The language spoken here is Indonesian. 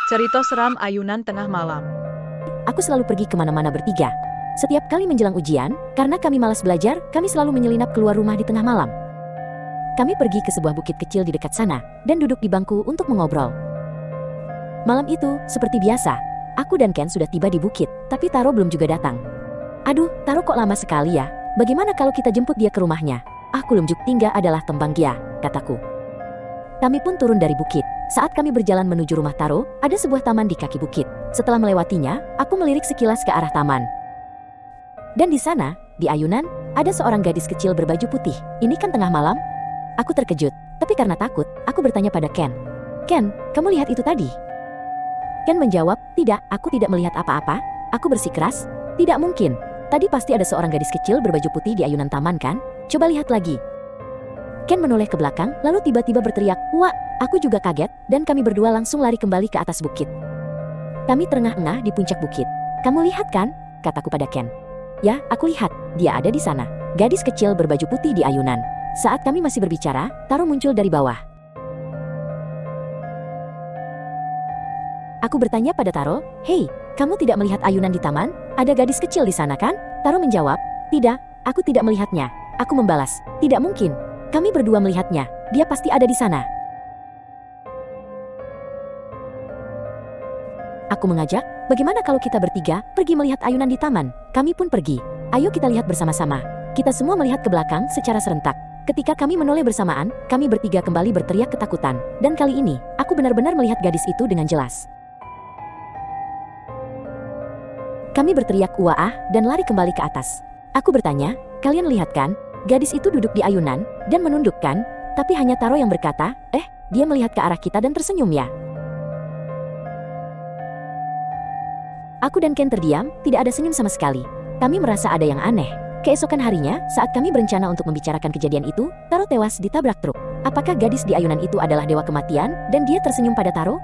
Cerita seram ayunan tengah malam. Aku selalu pergi kemana-mana bertiga. Setiap kali menjelang ujian, karena kami malas belajar, kami selalu menyelinap keluar rumah di tengah malam. Kami pergi ke sebuah bukit kecil di dekat sana, dan duduk di bangku untuk mengobrol. Malam itu, seperti biasa, aku dan Ken sudah tiba di bukit, tapi Taro belum juga datang. Aduh, Taro kok lama sekali ya? Bagaimana kalau kita jemput dia ke rumahnya? Kulumjuk tingga adalah tembang dia, kataku. Kami pun turun dari bukit. Saat kami berjalan menuju rumah Taro, ada sebuah taman di kaki bukit. Setelah melewatinya, aku melirik sekilas ke arah taman. Dan di sana, di ayunan, ada seorang gadis kecil berbaju putih. Ini kan tengah malam? Aku terkejut, tapi karena takut, aku bertanya pada Ken. Ken, kamu lihat itu tadi? Ken menjawab, tidak, aku tidak melihat apa-apa. Aku bersikeras, tidak mungkin. Tadi pasti ada seorang gadis kecil berbaju putih di ayunan taman kan? Coba lihat lagi. Ken menoleh ke belakang, lalu tiba-tiba berteriak, "Wah!" Aku juga kaget, dan kami berdua langsung lari kembali ke atas bukit. Kami terengah-engah di puncak bukit. "Kamu lihat kan?" kataku pada Ken. "Ya, aku lihat. Dia ada di sana." Gadis kecil berbaju putih di ayunan. Saat kami masih berbicara, Taro muncul dari bawah. Aku bertanya pada Taro, "Hei, kamu tidak melihat ayunan di taman? Ada gadis kecil di sana kan?" Taro menjawab, "Tidak, aku tidak melihatnya." Aku membalas, "Tidak mungkin. Kami berdua melihatnya. Dia pasti ada di sana." Aku mengajak, "Bagaimana kalau kita bertiga pergi melihat ayunan di taman?" Kami pun pergi. "Ayo kita lihat bersama-sama." Kita semua melihat ke belakang secara serentak. Ketika kami menoleh bersamaan, kami bertiga kembali berteriak ketakutan. Dan kali ini, aku benar-benar melihat gadis itu dengan jelas. Kami berteriak "Wah!" dan lari kembali ke atas. Aku bertanya, "Kalian lihat kan? Gadis itu duduk di ayunan dan menundukkan, tapi hanya Taro yang berkata, dia melihat ke arah kita dan tersenyum ya." Aku dan Ken terdiam, tidak ada senyum sama sekali. Kami merasa ada yang aneh. Keesokan harinya, saat kami berencana untuk membicarakan kejadian itu, Taro tewas ditabrak truk. Apakah gadis di ayunan itu adalah dewa kematian dan dia tersenyum pada Taro?